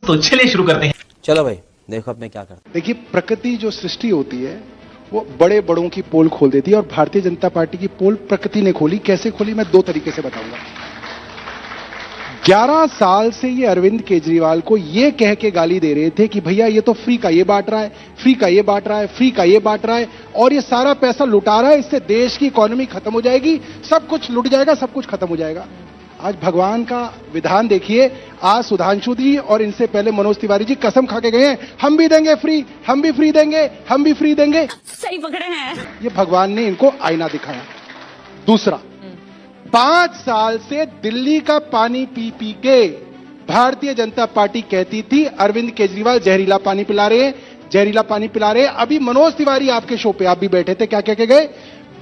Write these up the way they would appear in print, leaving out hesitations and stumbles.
तो चलिए शुरू करते हैं। चलो भाई देखो अब मैं क्या करता। देखिए, प्रकृति जो सृष्टि होती है वो बड़े बड़ों की पोल खोल देती है और भारतीय जनता पार्टी की पोल प्रकृति ने खोली। कैसे खोली, मैं दो तरीके से बताऊंगा। 11 साल से ये अरविंद केजरीवाल को ये कह के गाली दे रहे थे कि भैया ये तो फ्री का ये बांट रहा है, फ्री का ये बांट रहा है, फ्री का ये बांट रहा है और ये सारा पैसा लुटा रहा है, इससे देश की इकोनॉमी खत्म हो जाएगी, सब कुछ लुट जाएगा, सब कुछ खत्म हो जाएगा। आज भगवान का विधान देखिए, आज सुधांशु जी और इनसे पहले मनोज तिवारी जी कसम खा के गए हैं, हम भी देंगे फ्री, हम भी फ्री देंगे, हम भी फ्री देंगे। सही पकड़े हैं। ये भगवान ने इनको आईना दिखाया। दूसरा, 5 साल से दिल्ली का पानी पी पी के भारतीय जनता पार्टी कहती थी अरविंद केजरीवाल जहरीला पानी पिला रहे हैं, जहरीला पानी पिला रहे हैं। अभी मनोज तिवारी आपके शो पे आप भी बैठे थे, क्या कह के गए?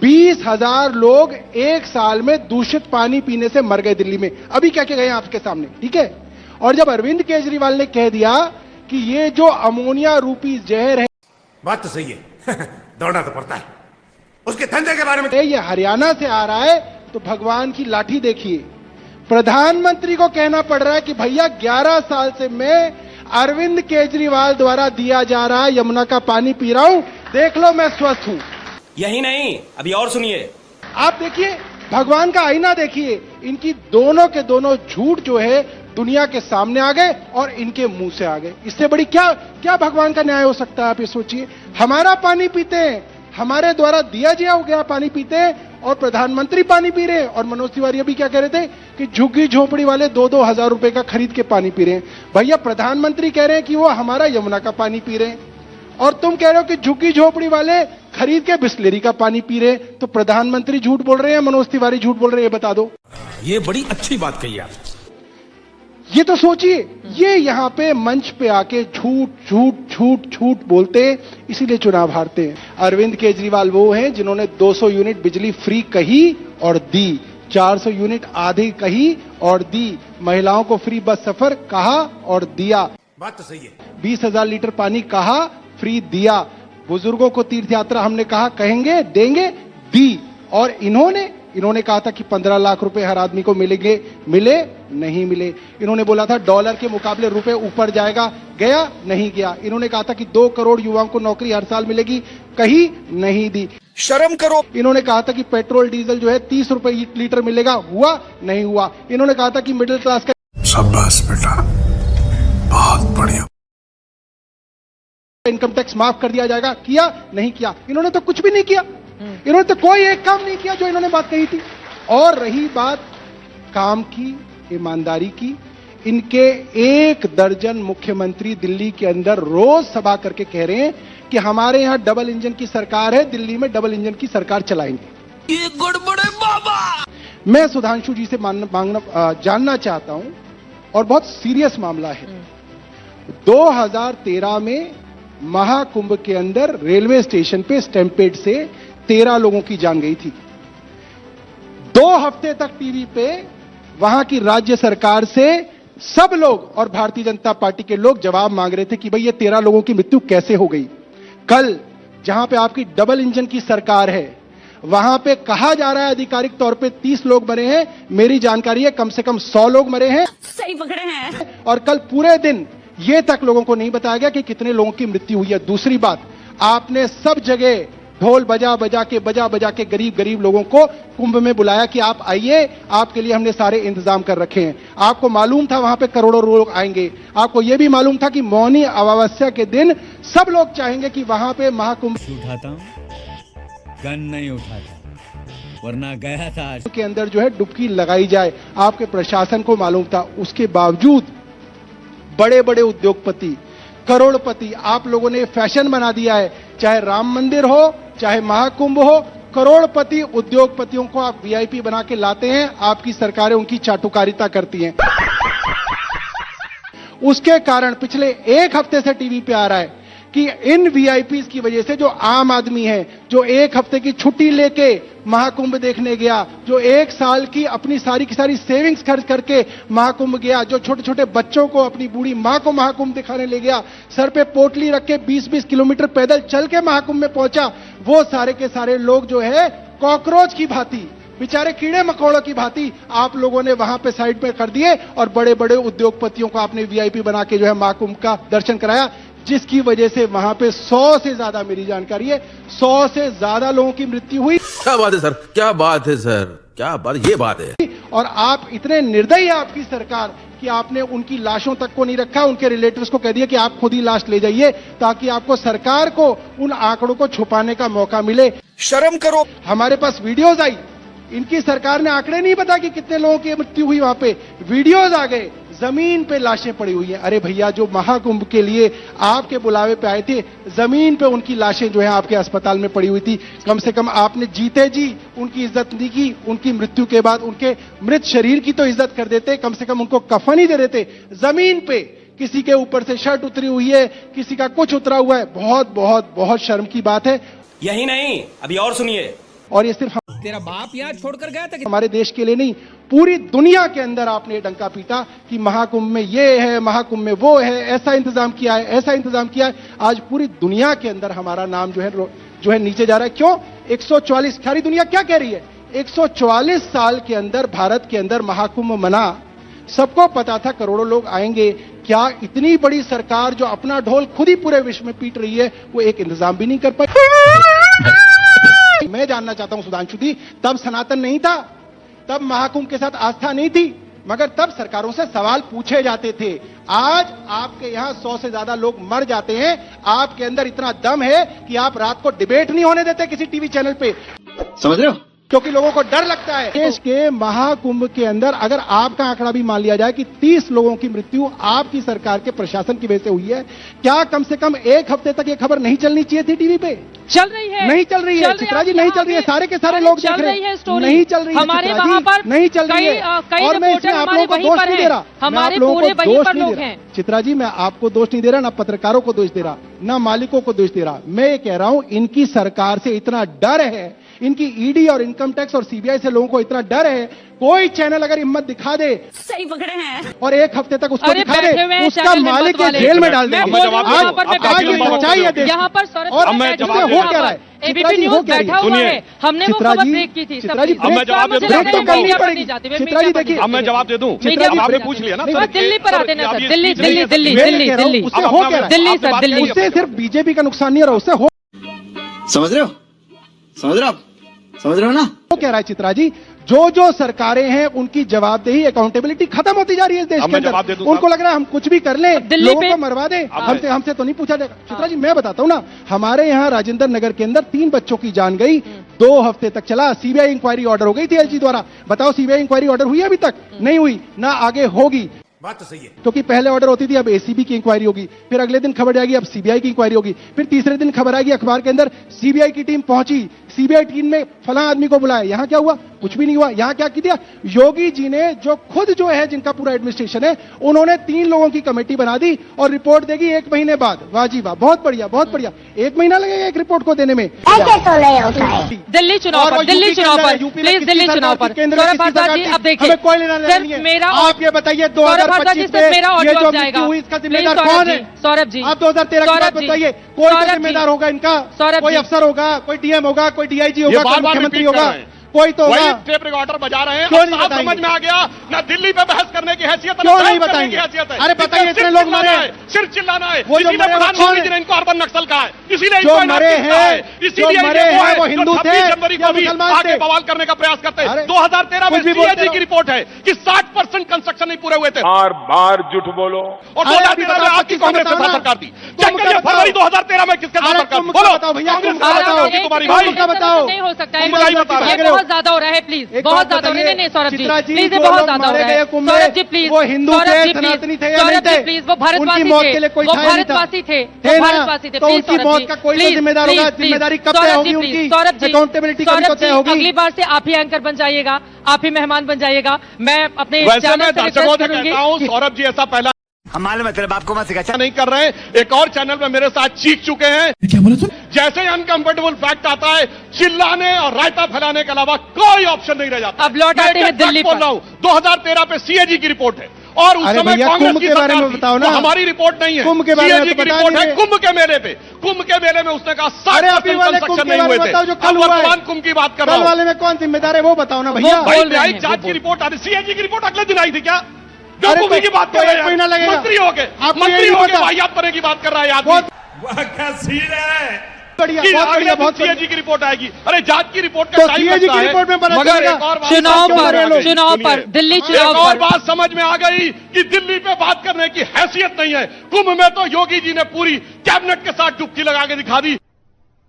20,000 लोग एक साल में दूषित पानी पीने से मर गए दिल्ली में। अभी क्या कह गए आपके सामने, ठीक है? और जब अरविंद केजरीवाल ने कह दिया कि ये जो अमोनिया रूपी जहर है, बात तो सही है दौड़ना तो पड़ता है, उसके धंधे के बारे में ये हरियाणा से आ रहा है, तो भगवान की लाठी देखिए। प्रधानमंत्री को कहना पड़ रहा है कि भैया 11 साल से मैं अरविंद केजरीवाल द्वारा दिया जा रहा यमुना का पानी पी रहा हूं, देख लो मैं स्वस्थ हूं। यही नहीं, अभी और सुनिए। आप देखिए, भगवान का आईना देखिए। इनकी दोनों के दोनों झूठ जो है दुनिया के सामने आ गए और इनके मुंह से आ गए। इससे बड़ी क्या क्या भगवान का न्याय हो सकता है? आप ये सोचिए, हमारा पानी पीते हैं, हमारे द्वारा दिया गया पानी पीते हैं और प्रधानमंत्री पानी पी रहे हैं। और मनोज तिवारी अभी क्या कह रहे थे कि झुग्गी झोपड़ी वाले 2-2 हजार रुपए का खरीद के पानी पी रहे हैं। भैया, प्रधानमंत्री कह रहे हैं कि वो हमारा यमुना का पानी पी रहे हैं और तुम कह रहे हो कि झुग्गी झोपड़ी वाले खरीद के बिस्लेरी का पानी पी रहे हैं। तो प्रधानमंत्री झूठ बोल रहे हैं, मनोज तिवारी झूठ बोल रहे हैं, ये बता दो। ये बड़ी अच्छी बात कही आप। ये तो सोचिए, ये यहां पे मंच पे आके झूठ झूठ झूठ झूठ बोलते, इसीलिए चुनाव हारते हैं। अरविंद केजरीवाल वो हैं जिन्होंने 200 यूनिट बिजली फ्री कही और दी, 400 यूनिट आधी कही और दी, महिलाओं को फ्री बस सफर कहा और दिया, बात तो सही है। 20,000 लीटर पानी कहा, फ्री दिया, बुजुर्गों को तीर्थ यात्रा हमने कहा कहेंगे देंगे, दी। और इन्होंने कहा था कि 15 लाख रुपए हर आदमी को मिलेंगे, मिले नहीं मिले। इन्होंने बोला था डॉलर के मुकाबले रुपए ऊपर जाएगा, गया नहीं गया। इन्होंने कहा था कि 2 करोड़ युवाओं को नौकरी हर साल मिलेगी, कहीं नहीं दी। शर्म करो। इन्होंने कहा था कि पेट्रोल डीजल जो है 30 रुपए लीटर मिलेगा, हुआ नहीं हुआ। इन्होंने कहा था कि मिडिल क्लास का शाबाश बेटा, बहुत बढ़िया। इनकम टैक्स माफ कर दिया जाएगा, किया नहीं किया। इन्होंने तो कुछ भी नहीं किया, इन्होंने तो कोई एक काम नहीं किया जो इन्होंने बात कही थी। और रही बात काम की, ईमानदारी की, इनके 1 दर्जन मुख्यमंत्री दिल्ली के अंदर रोज सभा करके कह रहे हैं कि हमारे यहां डबल इंजन की सरकार है, दिल्ली में डबल इंजन की सरकार चलाएंगे। ये गड़बड़े बाबा। मैं सुधांशु जी से जानना चाहता हूं, और बहुत सीरियस मामला है। 2013 में महाकुंभ के अंदर रेलवे स्टेशन पे स्टैम्पेड से 13 लोगों की जान गई थी। 2 हफ्ते तक टीवी पे वहां की राज्य सरकार से सब लोग और भारतीय जनता पार्टी के लोग जवाब मांग रहे थे कि भाई ये 13 लोगों की मृत्यु कैसे हो गई। कल जहां पे आपकी डबल इंजन की सरकार है, वहां पे कहा जा रहा है आधिकारिक तौर पे 30 लोग मरे हैं, मेरी जानकारी है कम से कम 100 लोग मरे हैं। सही पकड़े हैं। और कल पूरे दिन ये तक लोगों को नहीं बताया गया कि कितने लोगों की मृत्यु हुई है। दूसरी बात, आपने सब जगह ढोल बजा बजा के गरीब लोगों को कुंभ में बुलाया कि आप आइए, आपके लिए हमने सारे इंतजाम कर रखे हैं। आपको मालूम था वहां पे करोड़ों लोग आएंगे। आपको यह भी मालूम था कि मौनी अमावस्या के दिन सब लोग चाहेंगे कि वहां पे महाकुंभ उठाता हूं, गन नहीं उठाता, वरना गया था के अंदर जो है डुबकी लगाई जाए। आपके प्रशासन को मालूम था, उसके बावजूद बड़े बड़े उद्योगपति, करोड़पति, आप लोगों ने फैशन बना दिया है। चाहे राम मंदिर हो, चाहे महाकुंभ हो, करोड़पति उद्योगपतियों को आप वीआईपी बना के लाते हैं, आपकी सरकारें उनकी चाटुकारिता करती हैं। उसके कारण पिछले 1 हफ्ते से टीवी पे आ रहा है कि इन वीआईपीज की वजह से जो आम आदमी है, जो 1 हफ्ते की छुट्टी लेके महाकुंभ देखने गया, जो 1 साल की अपनी सारी की सारी सेविंग्स खर्च करके महाकुंभ गया, जो छोटे छोटे बच्चों को, अपनी बूढ़ी मां को महाकुंभ दिखाने ले गया, सर पे पोटली रख के 20-20 किलोमीटर पैदल चल के महाकुंभ में पहुंचा, वो सारे के सारे लोग जो है कॉकरोच की भांति बेचारे कीड़े मकोड़ों की भांति आप लोगों ने वहां पे साइड पे कर दिए और बड़े बड़े उद्योगपतियों को आपने वीआईपी बना के जो है महाकुंभ का दर्शन कराया, जिसकी वजह से वहां पे 100 से ज्यादा, मेरी जानकारी है 100 से ज्यादा लोगों की मृत्यु हुई। क्या बात है सर, क्या बात है सर, क्या बात, ये बात है। और आप इतने निर्दयी है आपकी सरकार कि आपने उनकी लाशों तक को नहीं रखा, उनके रिलेटिव्स को कह दिया कि आप खुद ही लाश ले जाइए ताकि आपको सरकार को उन आंकड़ों को छुपाने का मौका मिले। शर्म करो। हमारे पास वीडियोस आई, इनकी सरकार ने आंकड़े नहीं बता कि कितने लोगों की मृत्यु हुई, वहां पे वीडियोस आ गए, जमीन पे लाशें पड़ी हुई हैं। अरे भैया, जो महाकुंभ के लिए आपके बुलावे पे आए थे, जमीन पे उनकी लाशें जो है आपके अस्पताल में पड़ी हुई थी। कम से कम आपने जीते जी उनकी इज्जत नहीं की, उनकी मृत्यु के बाद उनके मृत शरीर की तो इज्जत कर देते, कम से कम उनको कफन ही दे देते। जमीन पे किसी के ऊपर से शर्ट उतरी हुई है, किसी का कुछ उतरा हुआ है, बहुत बहुत बहुत शर्म की बात है। यही नहीं, अभी और सुनिए। और ये सिर्फ तेरा बाप यहाँ छोड़कर गया था कि हमारे देश के लिए नहीं, पूरी दुनिया के अंदर आपने डंका पीटा कि महाकुंभ में ये है, महाकुंभ में वो है, ऐसा इंतजाम किया है, ऐसा इंतजाम किया है। आज पूरी दुनिया के अंदर हमारा नाम जो है नीचे जा रहा है। क्यों? 144, सारी दुनिया क्या कह रही है? 144 साल के अंदर भारत के अंदर महाकुंभ मना, सबको पता था करोड़ों लोग आएंगे। क्या इतनी बड़ी सरकार जो अपना ढोल खुद ही पूरे विश्व में पीट रही है, वो एक इंतजाम भी नहीं कर पाई? मैं जानना चाहता हूं सुधांशु जी, तब सनातन नहीं था, तब महाकुंभ के साथ आस्था नहीं थी, मगर तब सरकारों से सवाल पूछे जाते थे। आज आपके यहां 100 से ज्यादा लोग मर जाते हैं, आपके अंदर इतना दम है कि आप रात को डिबेट नहीं होने देते किसी टीवी चैनल पे, समझ रहे हो? क्योंकि लोगों को डर लगता है। देश के महाकुंभ के अंदर अगर आपका आंकड़ा भी मान लिया जाए कि 30 लोगों की मृत्यु आपकी सरकार के प्रशासन की वजह से हुई है, क्या कम से कम एक हफ्ते तक ये खबर नहीं चलनी चाहिए थी टीवी पे? चल रही है, नहीं चल रही है चित्रा जी, नहीं चल रही है। सारे के सारे लोग देख रहे हैं, नहीं चल रही है हमारे वहां पर, नहीं चल रही है। और मैं इसमें आप लोगों को दोष नहीं दे रहा, हमारे पूरे वहीं पर लोग हैं। चित्रा जी, मैं आपको दोष नहीं दे रहा, ना पत्रकारों को दोष दे रहा, ना मालिकों को दोष दे रहा। मैं ये कह रहा हूं, इनकी सरकार से इतना डर है, इनकी ईडी और इनकम टैक्स और सीबीआई से लोगों को इतना डर है, कोई चैनल अगर हिम्मत दिखा दे, सही पकड़े हैं, और एक हफ्ते तक उसको दिखा दे, उसका मालिक जेल में डाल देंगे। आज ये सच्चाई है देश यहाँ पर और हो क्या रहा है? एबीपी न्यूज बैठा हुआ है, हमने वो खबर ब्रेक की थी। चित्रा जी, अब मैं जवाब दे ब्रेक तो करनी पड़ेगी। चित्रा जी देखिए, अब मैं जवाब दे दूं, चित्रा जी आपने पूछ लिया ना, दिल्ली पर आते ना सर, दिल्ली दिल्ली दिल्ली मैं दिल्ली कह रहा हूं, दिल्ली उससे हो क्या रहा है? दिल्ली सर, दिल्ली। उससे सिर्फ बीजेपी का नुकसान नहीं हो रहा, उससे हो, समझ रहे हो? समझ रहे हो आप? समझ रहे हो ना? वो कह रहा है चित्रा जी, जो सरकारें हैं उनकी जवाबदेही, अकाउंटेबिलिटी खत्म होती जा रही है इस देश के अंदर। उनको लग रहा है हम कुछ भी कर लें, लोगों को मरवा दें, हमसे तो नहीं पूछा जाएगा। चित्रा जी, मैं बताता हूं ना, हमारे यहाँ राजेंद्र नगर के अंदर 3 बच्चों की जान गई, 2 हफ्ते तक चला, सीबीआई इंक्वायरी ऑर्डर हो गई थी एलजी द्वारा। बताओ, सीबीआई इंक्वायरी ऑर्डर हुई अभी तक? नहीं हुई, ना आगे होगी। बात तो सही है, क्योंकि पहले ऑर्डर होती थी, अब एसीबी की इंक्वायरी होगी, फिर अगले दिन खबर जाएगी, अब सीबीआई की इंक्वायरी होगी, फिर तीसरे दिन खबर आएगी अखबार के अंदर, सीबीआई की टीम पहुंची, सीबीआई टीम ने फलां आदमी को बुलाया। यहां क्या हुआ? कुछ भी नहीं हुआ। यहां क्या किया? योगी जी ने, जो खुद जो है, जिनका पूरा एडमिनिस्ट्रेशन है, उन्होंने 3 लोगों की कमेटी बना दी और रिपोर्ट देगी 1 महीने बाद। वाह जी वाह, बहुत बढ़िया, बहुत बढ़िया। 1 महीना लगेगा एक रिपोर्ट को देने में। ऐसे तो नहीं होता है। दिल्ली चुनाव पर, दिल्ली चुनाव पर, प्लीज दिल्ली चुनाव पर। सौरभ भारद्वाज जी, अब देखिए, कोई लेना नहीं है। मेरा, आप ये बताइए, 2025 में मेरा ये जो जाएगा, मृत्यु हुई, इसका जिम्मेदार कौन है? सौरभ जी, आप 2013 की बात बताइए, कोई जिम्मेदार होगा इनका? कोई अफसर होगा, कोई डीएम होगा, कोई डीआईजी होगा, कोई मुख्यमंत्री होगा, कोई तो होगा। टेप रिकॉर्डर बजा रहे हैं, क्यों नहीं बताएंगे? समझ में आ गया ना, दिल्ली पे बहस करने की हैसियत है, क्यों नहीं बताएंगे? अरे बताइए, इतने लोग मरे, सिर्फ चिल्लाना है। वो जो मरे प्रधानमंत्री जी ने इनको अर्बन नक्सल कहा है, इसीलिए जो मरे हैं, जो मरे हैं वो हिंदू थे जनवरी को भी आगे बवाल करने का प्रयास करते हैं। 2013 में सीएजी की रिपोर्ट है कि 60% कंस्ट्रक्शन नहीं पूरे हुए थे। बार बार झूठ बोलो। और 2013 में आपकी कांग्रेस के साथ सरकार थी। चेक करिए, फरवरी 2013 में किसके साथ सरकार? बोलो बताओ भैया, तुम्हारी बताओ। नहीं हो सकता है, ये बहुत ज्यादा हो रहा है, प्लीज, बहुत ज्यादा हो रहा है। नहीं सौरभ जी, प्लीज, ये बहुत ज्यादा हो रहा है। सौरभ जी प्लीज, वो हिंदू थे, सनातनी थे या नहीं थे? प्लीज, वो भारतवासी थे, वो भारतवासी थे, वो भारतवासी थे। तो उनकी मौत का कोई तो जिम्मेदार होगा? जिम्मेदारी कब तय होगी उनकी? अकाउंटेबिलिटी कब तय होगी? अगली बार से आप ही एंकर बन जाइएगा, आप ही मेहमान बन जाइएगा। मैं अपने चैनल से रिक्वेस्ट करूंगी, सौरभ जी ऐसा पहला हम मालूम है तेरे बाप को मत सिखा नहीं कर रहे हैं। एक और चैनल में मेरे साथ चीख चुके हैं। क्या बोला तुम? जैसे ही अनकंफर्टेबल फैक्ट आता है, चिल्लाने और रायता फैलाने के अलावा कोई ऑप्शन नहीं रह जाता। अब लौट आते हैं दिल्ली पर। बोल रहा हूं, 2013 पे सीएजी की रिपोर्ट है और उस समय भैया, कांग्रेस कुंभ की के बारे सरकार में बताओ थी। ना। वो हमारी रिपोर्ट नहीं है, कुंभ के बारे में CAG तो की बता रिपोर्ट है। दीजिए। कुंभ के मेले पे, कुंभ के मेले में उसने कहा 60% कंस्ट्रक्शन नहीं हुए थे। अब वर्तमान कुंभ की बात कर रहा कल हूं। वाले में कौन जिम्मेदार है वो बताओ ना भैया। भाई न्यायिक जांच की रिपोर्ट आ रही, CAG की रिपोर्ट अगले दिन आई थी क्या? अरे बेवकूफी की बात कर रहे हैं, महीना लगेगा। मंत्री हो गए, आपको मंत्री यही हो के पता। वाहियात करने की बात कर रहा है आदमी। बहुत बढ़िया, बढ़िया, बहुत बढ़िया, बहुत CAG की रिपोर्ट आएगी। अरे जांच की रिपोर्ट तो का टाइम CAG लगता की है, रिपोर्ट में पता मगर चलेगा। एक और बात चुनाव पर दिल्ली चुनाव एक और पर बात समझ में आ गई कि दिल्ली पे बात करने की हैसियत नहीं है। कुंभ में तो योगी जी ने पूरी कैबिनेट के साथ डुबकी लगा के दिखा दी।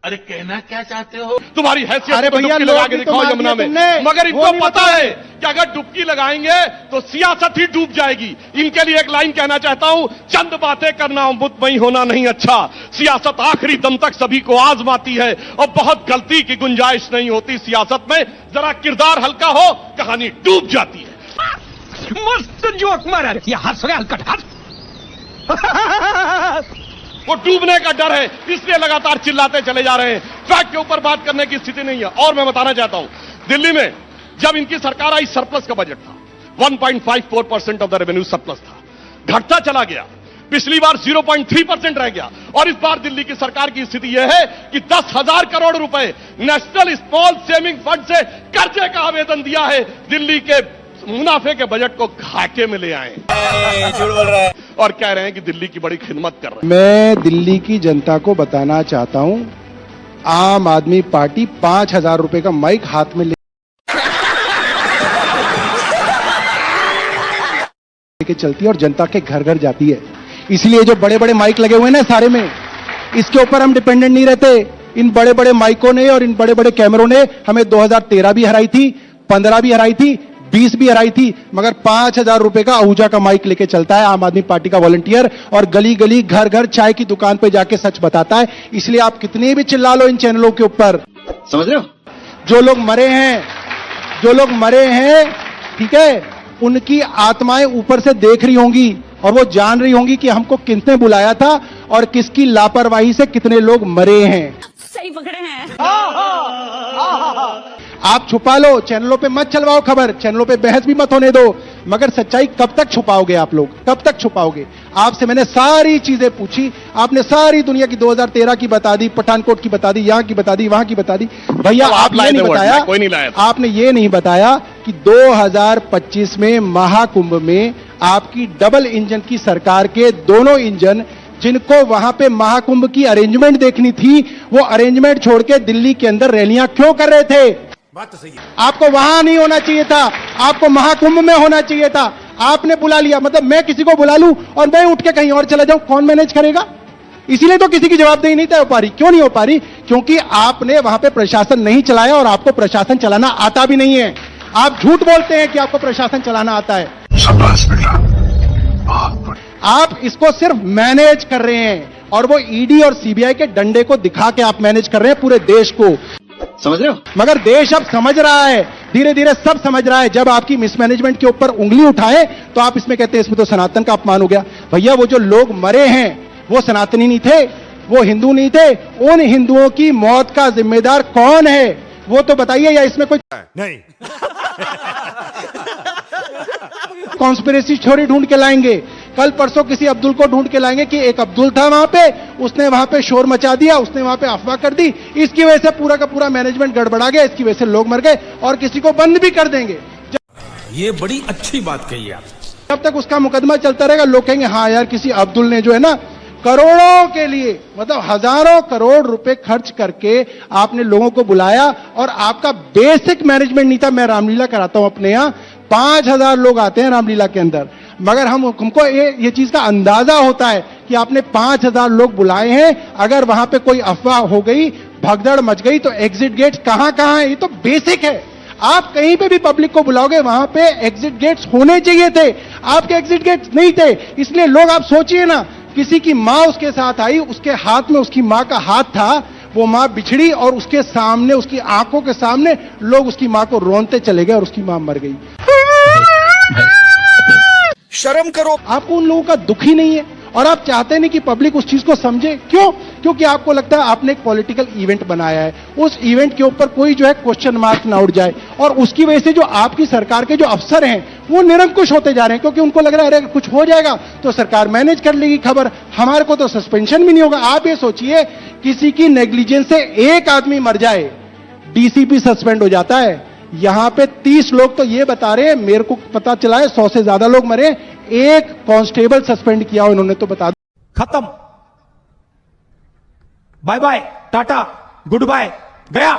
अरे कहना क्या चाहते हो? तुम्हारी हैसियत अरे को भैया, डुबकी लगा के लोग भी तो दिखाओ मार यमुना दिया में। तुमने। मगर वो इनको नहीं पता बताया। है कि अगर डुबकी लगाएंगे तो सियासत ही डूब जाएगी। इनके लिए एक लाइन कहना चाहता हूं, चंद बातें करना मुतमई होना नहीं अच्छा। सियासत आखिरी दम तक सभी को आजमाती है और बहुत गलती की गुंजाइश नहीं होती सियासत में। जरा किरदार हल्का हो, कहानी डूब जाती है। मस्त जोक मारा रे, ये हंस रहे हल्का हंस। वो डूबने का डर है, इसलिए लगातार चिल्लाते चले जा रहे हैं। फैक्ट के ऊपर बात करने की स्थिति नहीं है। और मैं बताना चाहता हूं, दिल्ली में जब इनकी सरकार आई सरप्लस का बजट था, 1.54% ऑफ द रेवेन्यू सरप्लस था, घटता चला गया। पिछली बार 0.3% रह गया। और इस बार दिल्ली की सरकार की स्थिति यह है कि 10,000 करोड़ रुपए नेशनल स्मॉल सेविंग फंड से कर्जे का आवेदन दिया है। दिल्ली के मुनाफे के बजट को घाटे में ले आए और कह रहे हैं कि दिल्ली की बड़ी खिदमत कर रहे हैं। मैं दिल्ली की जनता को बताना चाहता हूं, आम आदमी पार्टी 5,000 रुपए का माइक हाथ में लेके चलती है और जनता के घर घर जाती है। इसलिए जो बड़े बड़े माइक लगे हुए हैं ना सारे में, इसके ऊपर हम डिपेंडेंट नहीं रहते। इन बड़े बड़े माइकों ने और इन बड़े बड़े कैमरों ने हमें 2013 भी हराई थी, 15 भी हराई थी, 20 भी हराई थी। मगर 5,000 रुपए का आहूजा का माइक लेके चलता है आम आदमी पार्टी का वॉलंटियर और गली गली घर घर चाय की दुकान पे जाके सच बताता है। इसलिए आप कितने भी चिल्ला लो इन चैनलों के ऊपर, समझ रहे हो? जो लोग मरे हैं, ठीक है, उनकी आत्माएं ऊपर से देख रही होंगी और वो जान रही होंगी कि हमको किसने बुलाया था और किसकी लापरवाही से कितने लोग मरे हैं। सही पकड़े हैं। आप छुपा लो, चैनलों पे मत चलवाओ खबर, चैनलों पे बहस भी मत होने दो, मगर सच्चाई कब तक छुपाओगे आप लोग, कब तक छुपाओगे? आपसे मैंने सारी चीजें पूछी, आपने सारी दुनिया की 2013 की बता दी, पठानकोट की बता दी, यहां की बता दी, वहां की बता दी। भैया आप ये नहीं बताया, कोई नहीं लाया, आपने ये नहीं बताया कि 2025 में महाकुंभ में आपकी डबल इंजन की सरकार के दोनों इंजन, जिनको वहां पे महाकुंभ की अरेंजमेंट देखनी थी, वो अरेंजमेंट छोड़ के दिल्ली के अंदर रैलियां क्यों कर रहे थे? बात तो सही है। आपको वहां नहीं होना चाहिए था, आपको महाकुंभ में होना चाहिए था। आपने बुला लिया, मतलब मैं किसी को बुला लूं और मैं उठ के कहीं और चला जाऊं, कौन मैनेज करेगा? इसीलिए तो किसी की जवाबदेही नहीं तय हो पा रही। क्यों नहीं हो पा रही? क्योंकि आपने वहां पे प्रशासन नहीं चलाया और आपको प्रशासन चलाना आता भी नहीं है। आप झूठ बोलते हैं कि आपको प्रशासन चलाना आता है। शाबाश बेटा, बहुत बढ़िया। आप इसको सिर्फ मैनेज कर रहे हैं और वो ईडी और सीबीआई के डंडे को दिखा के आप मैनेज कर रहे हैं पूरे देश को, समझ रहे हो? मगर देश अब समझ रहा है, धीरे धीरे सब समझ रहा है। जब आपकी मिसमैनेजमेंट के ऊपर उंगली उठाए तो आप इसमें कहते हैं इसमें तो सनातन का अपमान हो गया। भैया वो जो लोग मरे हैं वो सनातनी नहीं थे, वो हिंदू नहीं थे। उन हिंदुओं की मौत का जिम्मेदार कौन है वो तो बताइए, या इसमें कोई नहीं कॉन्स्पिरेसी थ्योरी ढूंढ के लाएंगे? कल परसों किसी अब्दुल को ढूंढ के लाएंगे कि एक अब्दुल था वहां पे, उसने वहां पे शोर मचा दिया, उसने वहां पे अफवाह कर दी, इसकी वजह से पूरा का पूरा मैनेजमेंट गड़बड़ा गया, इसकी वजह से लोग मर गए और किसी को बंद भी कर देंगे। ये बड़ी अच्छी बात कही आप। जब तक उसका मुकदमा चलता रहेगा लोग कहेंगे हाँ यार किसी अब्दुल ने जो है ना करोड़ों के लिए, मतलब हजारों करोड़ रुपए खर्च करके आपने लोगों को बुलाया और आपका बेसिक मैनेजमेंट नहीं था। मैं रामलीला कराता हूं अपने यहां, 5,000 लोग आते हैं रामलीला के अंदर, मगर हमको ये चीज का अंदाजा होता है कि आपने 5,000 लोग बुलाए हैं। अगर वहां पे कोई अफवाह हो गई, भगदड़ मच गई तो एग्जिट गेट्स कहां कहां है, ये तो बेसिक है। आप कहीं पे भी पब्लिक को बुलाओगे वहां पे एग्जिट गेट्स होने चाहिए थे, आपके एग्जिट गेट्स नहीं थे। इसलिए लोग, आप सोचिए ना, किसी की मां उसके साथ आई, उसके हाथ में उसकी मां का हाथ था, वो मां बिछड़ी और उसके सामने, उसकी आंखों के सामने लोग उसकी मां को रोनते चले गए और उसकी मां मर गई। शर्म करो। आपको उन लोगों का दुख ही नहीं है और आप चाहते नहीं कि पब्लिक उस चीज को समझे। क्यों? क्योंकि आपको लगता है आपने एक पॉलिटिकल इवेंट बनाया है, उस इवेंट के ऊपर कोई जो है क्वेश्चन मार्क ना उठ जाए, और उसकी वजह से जो आपकी सरकार के जो अफसर हैं वो निरंकुश होते जा रहे हैं, क्योंकि उनको लग रहा है अरे कुछ हो जाएगा तो सरकार मैनेज कर लेगी खबर, हमारे को तो सस्पेंशन भी नहीं होगा। आप ये सोचिए, किसी की नेग्लिजेंस से एक आदमी मर जाए, डीसीपी सस्पेंड हो जाता है। यहां पे 30 लोग तो ये बता रहे हैं, मेरे को पता चला है 100 से ज्यादा लोग मरे, एक कांस्टेबल सस्पेंड किया उन्होंने तो बता खत्म, bye bye, tata, good bye, गया।